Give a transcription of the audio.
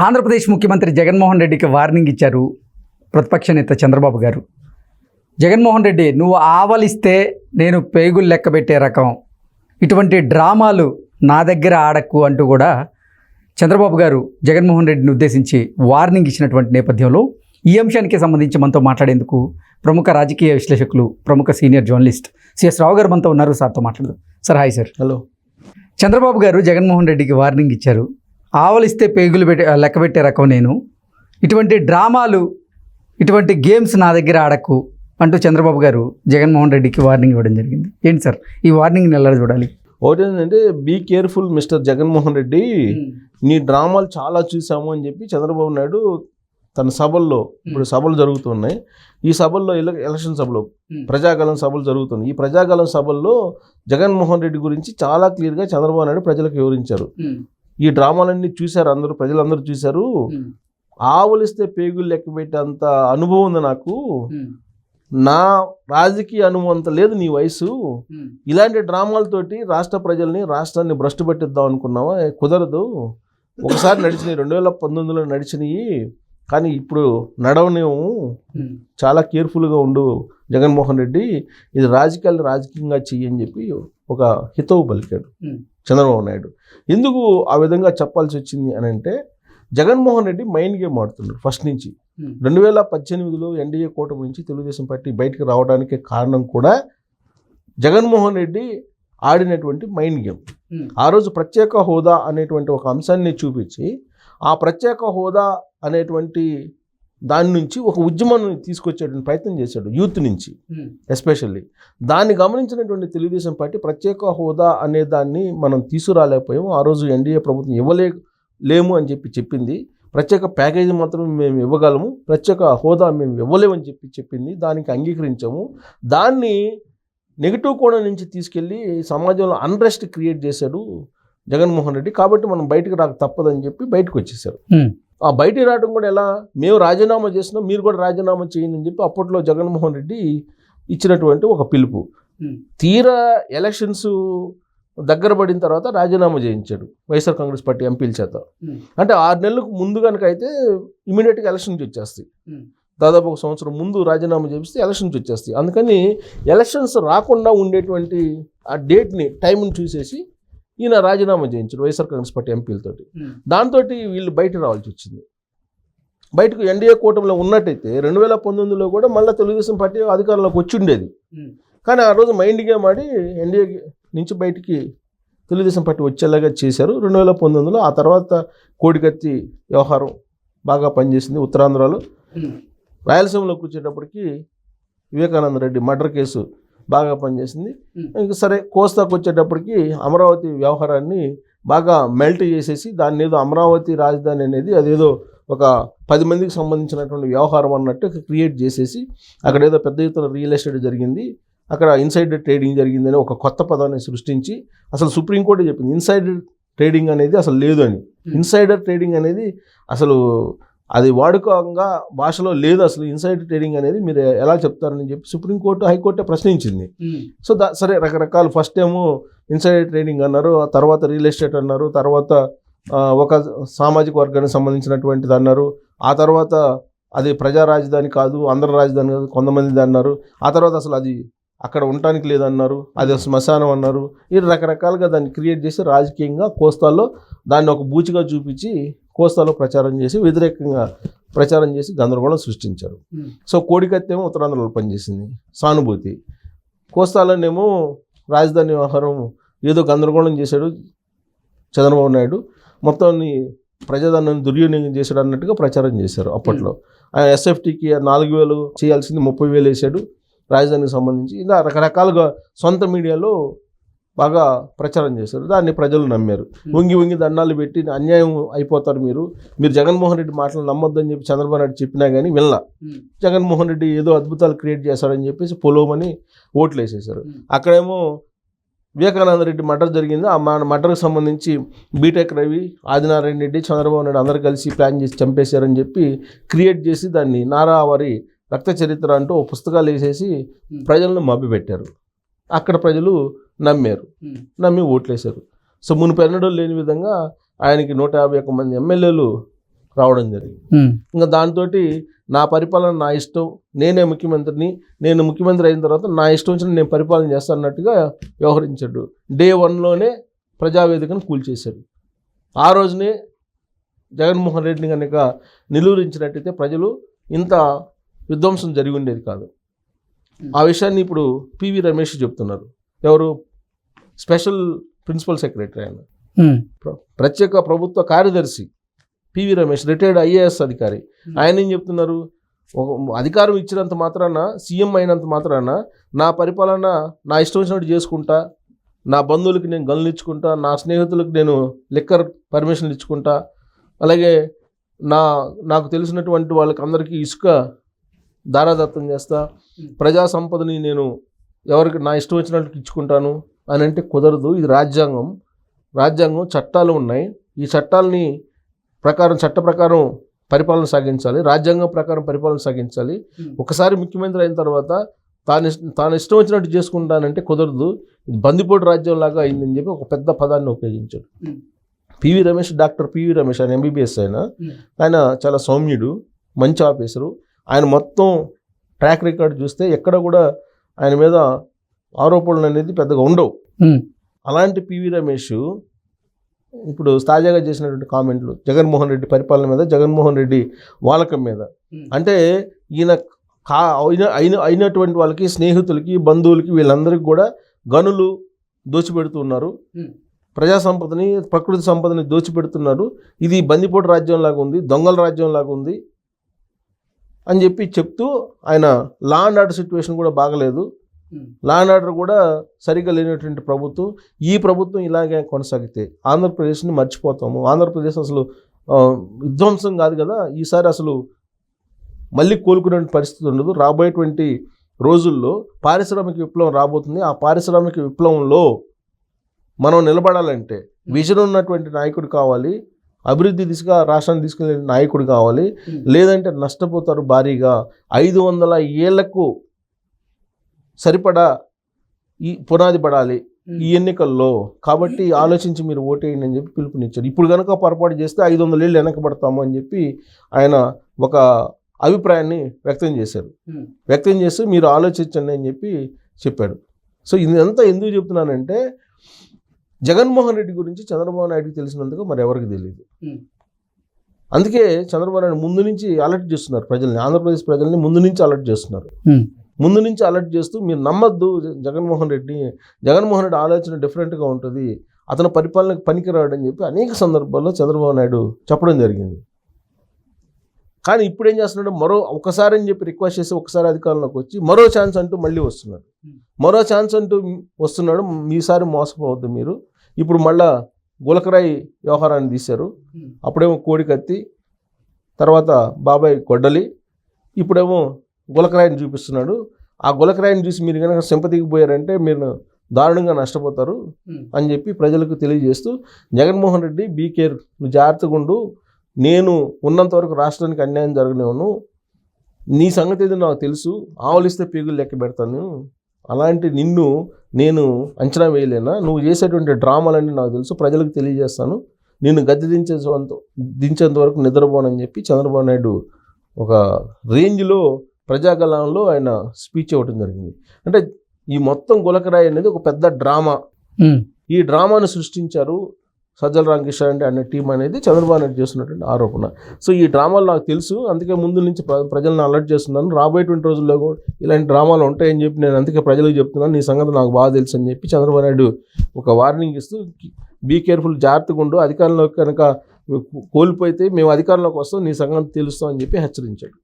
ఆంధ్రప్రదేశ్ ముఖ్యమంత్రి జగన్మోహన్ రెడ్డికి వార్నింగ్ ఇచ్చారు ప్రతిపక్ష నేత చంద్రబాబు గారు. జగన్మోహన్ రెడ్డి, నువ్వు ఆవలిస్తే నేను పేగులు లెక్కబెట్టే రకం, ఇటువంటి డ్రామాలు నా దగ్గర ఆడకు అంటూ కూడా చంద్రబాబు గారు జగన్మోహన్ రెడ్డిని ఉద్దేశించి వార్నింగ్ ఇచ్చినటువంటి నేపథ్యంలో ఈ అంశానికి సంబంధించి మనతో మాట్లాడేందుకు ప్రముఖ రాజకీయ విశ్లేషకులు, ప్రముఖ సీనియర్ జర్నలిస్ట్ సిఎస్ రావు గారు మనతో ఉన్నారు. సార్తో మాట్లాడదాం. Sir, hi sir. Hello. Chandrababu గారు జగన్మోహన్ రెడ్డికి వార్నింగ్ ఇచ్చారు. ఆవలిస్తే పేగులు లెక్కబెట్టే రకం నేను, ఇటువంటి డ్రామాలు, ఇటువంటి గేమ్స్ నా దగ్గర ఆడకు అంటూ చంద్రబాబు గారు జగన్మోహన్ రెడ్డికి వార్నింగ్ ఇవ్వడం జరిగింది. ఏంటి సార్ ఈ వార్నింగ్ని ఎలా చూడాలి? ఒకటి ఏంటంటే, be careful mister Jaganmohan Reddy, నీ డ్రామాలు చాలా చూసాము అని చెప్పి చంద్రబాబు నాయుడు తన సభల్లో, ఇప్పుడు సభలు జరుగుతున్నాయి, ఈ సభల్లో ఎలక్షన్ సభలో ప్రజాగలం సభలు జరుగుతున్నాయి. ఈ ప్రజాగలం సభల్లో జగన్మోహన్ రెడ్డి గురించి చాలా క్లియర్గా చంద్రబాబు నాయుడు ప్రజలకు వివరించారు. ఈ డ్రామాలన్నీ చూశారు, ప్రజలందరూ చూశారు. ఆవలిస్తే పేగులు లెక్క పెట్టేంత అనుభవం ఉంది నాకు, నా రాజకీయ అనుభవం అంత లేదు నీ వయసు. ఇలాంటి డ్రామాలతోటి రాష్ట్రాన్ని భ్రష్టు పట్టిద్దాం అనుకున్నావా? కుదరదు. ఒకసారి నడిచినాయి, 2019లో నడిచినాయి, కానీ ఇప్పుడు నడవనేమో. చాలా కేర్ఫుల్గా ఉండు జగన్మోహన్ రెడ్డి, ఇది రాజకీయంగా చెయ్యని చెప్పి ఒక హితవు పలికాడు చంద్రబాబు నాయుడు. ఎందుకు ఆ విధంగా చెప్పాల్సి వచ్చింది అని అంటే, జగన్మోహన్ రెడ్డి మైండ్ గేమ్ ఆడుతున్నాడు ఫస్ట్ నుంచి. 2018లో ఎన్డీఏ కూటమి నుంచి తెలుగుదేశం పార్టీ బయటకు రావడానికి కారణం కూడా జగన్మోహన్ రెడ్డి ఆడినటువంటి మైండ్ గేమ్. ఆ రోజు ప్రత్యేక హోదా అనేటువంటి ఒక అంశాన్ని చూపించి, ఆ ప్రత్యేక హోదా అనేటువంటి దాని నుంచి ఒక ఉద్యమాన్ని తీసుకొచ్చేటువంటి ప్రయత్నం చేశాడు, యూత్ నుంచి ఎస్పెషల్లీ. దాన్ని గమనించినటువంటి తెలుగుదేశం పార్టీ ప్రత్యేక హోదా అనే దాన్ని మనం తీసుకురాలేకపోయాము, ఆ రోజు ఎన్డీఏ ప్రభుత్వం ఇవ్వలేము అని చెప్పింది. ప్రత్యేక ప్యాకేజీ మాత్రం మేము ఇవ్వగలము, ప్రత్యేక హోదా మేము ఇవ్వలేమని చెప్పింది. దానికి అంగీకరించాము. దాన్ని నెగిటివ్ కోణం నుంచి తీసుకెళ్ళి సమాజంలో అన్రెస్ట్ క్రియేట్ చేశాడు జగన్మోహన్ రెడ్డి. కాబట్టి మనం బయటకు రాక తప్పదని చెప్పి బయటకు వచ్చేసారు. ఆ బయటికి రావడం కూడా ఎలా, మేము రాజీనామా చేసినాం, మీరు కూడా రాజీనామా చేయండి అని చెప్పి అప్పట్లో జగన్మోహన్ రెడ్డి ఇచ్చినటువంటి ఒక పిలుపు. తీరా ఎలక్షన్స్ దగ్గర పడిన తర్వాత రాజీనామా చేయించాడు వైఎస్ఆర్ కాంగ్రెస్ పార్టీ ఎంపీల చేత. అంటే 6 నెలలకు ముందు కనుక అయితే ఇమీడియట్గా ఎలక్షన్స్ వచ్చేస్తాయి. దాదాపు 1 సంవత్సరం ముందు రాజీనామా చేపిస్తే ఎలక్షన్స్ వచ్చేస్తాయి. అందుకని ఎలక్షన్స్ రాకుండా ఉండేటువంటి ఆ డేట్ని, టైంని చూసేసి ఈయన రాజీనామా చేయించాడు వైఎస్ఆర్ కాంగ్రెస్ పార్టీ ఎంపీలతోటి. దాంతో వీళ్ళు బయట రావాల్సి వచ్చింది. బయటకు ఎన్డీఏ కూటమిలో ఉన్నట్టయితే 2019లో కూడా మళ్ళీ తెలుగుదేశం పార్టీ అధికారంలోకి వచ్చి ఉండేది. కానీ ఆ రోజు మైండ్ గేమ్ ఆడి ఎన్డీఏ నుంచి బయటికి తెలుగుదేశం పార్టీ వచ్చేలాగా చేశారు 2019లో. ఆ తర్వాత కోడికత్తి వ్యవహారం బాగా పనిచేసింది ఉత్తరాంధ్రలో. రాయలసీమలోకి వచ్చేటప్పటికి వివేకానంద రెడ్డి మర్డర్ కేసు బాగా పనిచేసింది. ఇంక సరే, కోస్తాకు వచ్చేటప్పటికి అమరావతి వ్యవహారాన్ని బాగా మెల్ట్ చేసేసి దాన్ని ఏదో అమరావతి రాజధాని అనేది అదేదో ఒక 10 మందికి సంబంధించినటువంటి వ్యవహారం అన్నట్టు క్రియేట్ చేసేసి అక్కడ ఏదో పెద్ద ఎత్తున రియల్ ఎస్టేట్ జరిగింది, అక్కడ ఇన్సైడర్ ట్రేడింగ్ జరిగిందని ఒక కొత్త పదాన్ని సృష్టించి, అసలు సుప్రీంకోర్టు చెప్పింది ఇన్సైడర్ ట్రేడింగ్ అనేది అసలు లేదు అని. ఇన్సైడర్ ట్రేడింగ్ అనేది అసలు అది వాడుకంగా భాషలో లేదు, అసలు ఇన్సైడర్ ట్రేడింగ్ అనేది మీరు ఎలా చెప్తారని చెప్పి సుప్రీంకోర్టు, హైకోర్టే ప్రశ్నించింది. సో సరే, రకరకాలు, ఫస్ట్ ఏమో ఇన్సైడర్ ట్రేడింగ్ అన్నారు, ఆ తర్వాత రియల్ ఎస్టేట్ అన్నారు, తర్వాత ఒక సామాజిక వర్గానికి సంబంధించినటువంటిది అన్నారు, ఆ తర్వాత అది ప్రజా రాజధాని కాదు, ఆంధ్ర రాజధాని కాదు కొంతమంది అన్నారు, ఆ తర్వాత అసలు అది అక్కడ ఉండటానికి లేదన్నారు, అది శ్మశానం అన్నారు. ఈ రకరకాలుగా దాన్ని క్రియేట్ చేసి రాజకీయంగా కోస్తాలో దాన్ని ఒక బూచిగా చూపించి కోస్తాలో ప్రచారం చేసి, వ్యతిరేకంగా ప్రచారం చేసి గందరగోళం సృష్టించారు. సో కోడికత్తి ఏమో ఉత్తరాంధ్రలో పనిచేసింది, సానుభూతి. కోస్తాలోనేమో రాజధాని వ్యవహారం ఏదో గందరగోళం చేశాడు చంద్రబాబు నాయుడు, మొత్తాన్ని ప్రజాధనాన్ని దుర్వినియోగం చేశాడు అన్నట్టుగా ప్రచారం చేశారు అప్పట్లో. ఆయన ఎస్ఎఫ్టీకి 4,000 చేయాల్సింది 30,000 వేసాడు రాజధానికి సంబంధించి. ఇలా రకరకాలుగా సొంత మీడియాలో బాగా ప్రచారం చేశారు. దాన్ని ప్రజలు నమ్మారు. వంగి దండాలు పెట్టి అన్యాయం అయిపోతారు మీరు జగన్మోహన్ రెడ్డి మాటలు నమ్మొద్దని చెప్పి చంద్రబాబు నాయుడు చెప్పినా కానీ వినలా. జగన్మోహన్ రెడ్డి ఏదో అద్భుతాలు క్రియేట్ చేశాడని చెప్పేసి పొలోమని ఓట్లు వేసేశారు. అక్కడేమో వివేకానంద రెడ్డి మర్డర్ జరిగింది, ఆ మర్డర్కి సంబంధించి బీటెక్ రవి, ఆదినారాయణ రెడ్డి, చంద్రబాబు నాయుడు అందరూ కలిసి ప్లాన్ చేసి చంపేశారని చెప్పి క్రియేట్ చేసి దాన్ని నారావారి రక్త చరిత్ర అంటూ పుస్తకాలు వేసేసి ప్రజలను మభ్యపెట్టారు. అక్కడ ప్రజలు నమ్మారు, నమ్మి ఓట్లేశారు. సో మునుపెన్నడూ లేని విధంగా ఆయనకి 151 మంది ఎమ్మెల్యేలు రావడం జరిగింది. ఇంకా దాంతో నా పరిపాలన నా ఇష్టం, నేనే ముఖ్యమంత్రిని, నేను ముఖ్యమంత్రి అయిన తర్వాత నా ఇష్టం వచ్చిన నేను పరిపాలన చేస్తాను అన్నట్టుగా వ్యవహరించాడు. డే 1లోనే ప్రజావేదికను కూల్చేశాడు. ఆ రోజునే జగన్మోహన్ రెడ్డిని కనుక నిలువరించినట్టయితే ప్రజలు ఇంత విధ్వంసం జరిగి ఉండేది కాదు. ఆ విషయాన్ని ఇప్పుడు పివి రమేష్ చెప్తున్నారు. ఎవరు? స్పెషల్ ప్రిన్సిపల్ సెక్రటరీ ఆయన, ప్రత్యేక ప్రభుత్వ కార్యదర్శి పివి రమేష్, రిటైర్డ్ ఐఏఎస్ అధికారి. ఆయన ఏం చెప్తున్నారు? అధికారం ఇచ్చినంత మాత్రాన, సీఎం అయినంత మాత్రాన నా పరిపాలన నా ఇష్టం వచ్చినట్టు చేసుకుంటా, నా బంధువులకి నేను గన్లు ఇచ్చుకుంటా, నా స్నేహితులకు నేను లిక్కర్ పర్మిషన్లు ఇచ్చుకుంటా, అలాగే నాకు తెలిసినటువంటి వాళ్ళకి అందరికీ ఇసుక దారాదత్తం చేస్తా, ప్రజా సంపదని నేను ఎవరికి నా ఇష్టం వచ్చినట్టు ఇచ్చుకుంటాను అని అంటే కుదరదు. ఇది రాజ్యాంగం చట్టాలు ఉన్నాయి. ఈ చట్టాలని చట్ట ప్రకారం పరిపాలన సాగించాలి, రాజ్యాంగం ప్రకారం పరిపాలన సాగించాలి. ఒకసారి ముఖ్యమంత్రి అయిన తర్వాత తాను ఇష్టం వచ్చినట్టు చేసుకుంటానంటే కుదరదు. ఇది బందిపోటు రాజ్యం లాగా అయిందని చెప్పి ఒక పెద్ద పదాన్ని ఉపయోగించాడు PV Ramesh. Doctor PV Ramesh, ఆయన ఎంబీబీఎస్. ఆయన చాలా సౌమ్యుడు, మంచి ఆఫీసరు. ఆయన మొత్తం ట్రాక్ రికార్డ్ చూస్తే ఎక్కడ కూడా ఆయన మీద ఆరోపణలు అనేది పెద్దగా ఉండవు. అలాంటి పివి రమేష్ ఇప్పుడు తాజాగా చేసినటువంటి కామెంట్లు జగన్మోహన్ రెడ్డి పరిపాలన మీద, జగన్మోహన్ రెడ్డి వాలకం మీద, అంటే ఈయన అయినటువంటి వాళ్ళకి, స్నేహితులకి, బంధువులకి, వీళ్ళందరికీ కూడా గనులు దోచిపెడుతూ ఉన్నారు, ప్రజా సంపదని, ప్రకృతి సంపదని దోచిపెడుతున్నారు, ఇది బందిపోటు రాజ్యం లాగా ఉంది, దొంగల రాజ్యం లాగా ఉంది అని చెప్పి చెప్తూ ఆయన లా అండ్ ఆర్డర్ సిచ్యువేషన్ కూడా బాగలేదు, లా అండ్ ఆర్డర్ కూడా సరిగ్గా లేనటువంటి ప్రభుత్వం, ఈ ప్రభుత్వం ఇలాగే కొనసాగితే ఆంధ్రప్రదేశ్ని మర్చిపోతాము, ఆంధ్రప్రదేశ్ అసలు విధ్వంసం కాదు కదా, ఈసారి అసలు మళ్ళీ కోలుకునే పరిస్థితి ఉండదు, రాబోయేటువంటి రోజుల్లో పారిశ్రామిక విప్లవం రాబోతుంది, ఆ పారిశ్రామిక విప్లవంలో మనం నిలబడాలంటే విజన్ ఉన్నటువంటి నాయకుడు కావాలి, అభివృద్ధి దిశగా రాష్ట్రాన్ని తీసుకెళ్ళే నాయకుడు కావాలి, లేదంటే నష్టపోతారు భారీగా. 500 ఏళ్లకు సరిపడా ఈ పునాది పడాలి ఈ ఎన్నికల్లో, కాబట్టి ఆలోచించి మీరు ఓటేయండి అని చెప్పి పిలుపునిచ్చారు. ఇప్పుడు కనుక పొరపాటు చేస్తే 500 ఏళ్ళు వెనకబడతాము అని చెప్పి ఆయన ఒక అభిప్రాయాన్ని వ్యక్తం చేసి మీరు ఆలోచించండి అని చెప్పి చెప్పాడు. సో ఇదంతా ఎందుకు చెప్తున్నానంటే, జగన్మోహన్ రెడ్డి గురించి చంద్రబాబు నాయుడుకి తెలిసినందుకు మరి ఎవరికి తెలియదు. అందుకే చంద్రబాబు నాయుడు ముందు నుంచి అలర్ట్ చేస్తున్నారు ప్రజల్ని, ఆంధ్రప్రదేశ్ ప్రజల్ని ముందు నుంచి అలర్ట్ చేస్తున్నారు. ముందు నుంచి అలర్ట్ చేస్తూ మీరు నమ్మద్దు జగన్మోహన్ రెడ్డి ఆలోచన డిఫరెంట్గా ఉంటుంది, అతను పరిపాలనకు పనికిరాడు అని చెప్పి అనేక సందర్భాల్లో చంద్రబాబు నాయుడు చెప్పడం జరిగింది. కానీ ఇప్పుడు ఏం చేస్తున్నాడు, ఒకసారి అని చెప్పి రిక్వెస్ట్ చేసి ఒకసారి అధికారంలోకి వచ్చి మరో ఛాన్స్ అంటూ మళ్ళీ వస్తున్నాడు. ఈసారి మోసపోవద్దు మీరు. ఇప్పుడు మళ్ళా గులకరాయి వ్యవహారాన్ని తీశారు, అప్పుడేమో కోడికత్తి, తర్వాత బాబాయ్ గొడ్డలి, ఇప్పుడేమో గులకరాయిని చూపిస్తున్నాడు. ఆ గులకరాయిని చూసి మీరు కనుక సింపతికి పోయారంటే మీరు దారుణంగా నష్టపోతారు అని చెప్పి ప్రజలకు తెలియజేస్తూ, జగన్మోహన్ రెడ్డి బీ కేర్, నువ్వు జాగ్రత్తగా ఉండు, నేను ఉన్నంత వరకు రాష్ట్రానికి అన్యాయం జరగనివ్వను, నీ సంగతి ఏదో నాకు తెలుసు, ఆవలిస్తే పీగులు లెక్క పెడతాను, అలాంటి నిన్ను నేను అంచనా వేయలేనా, నువ్వు చేసేటువంటి డ్రామాలన్నీ నాకు తెలుసు, ప్రజలకు తెలియజేస్తాను, నిన్ను గద్దె దించేంత వరకు నిద్రపోనని చెప్పి చంద్రబాబు నాయుడు ఒక రేంజ్లో ప్రజాగలంలో ఆయన స్పీచ్ ఇవ్వడం జరిగింది. అంటే ఈ మొత్తం గులకరాయి అనేది ఒక పెద్ద డ్రామా. ఈ డ్రామాను సృష్టించారు సజ్జల రామకృష్ణారెడ్డి అనే టీం అనేది చంద్రబాబు నాయుడు చేస్తున్నటువంటి ఆరోపణ. సో ఈ డ్రామాలు నాకు తెలుసు, అందుకే ముందు నుంచి ప్రజలను అలర్ట్ చేస్తున్నాను, రాబోయేటువంటి రోజుల్లో కూడా ఇలాంటి డ్రామాలు ఉంటాయని చెప్పి నేను అందుకే ప్రజలకు చెప్తున్నాను, నీ సంగతి నాకు బాగా తెలుసు అని చెప్పి చంద్రబాబు నాయుడు ఒక వార్నింగ్ ఇస్తూ, బీ కేర్ఫుల్, జాగ్రత్తగా ఉండు, అధికారంలోకి కనుక కోల్పోతే మేము అధికారంలోకి వస్తాం, నీ సంగతి తెలుస్తాం అని చెప్పి హెచ్చరించాడు.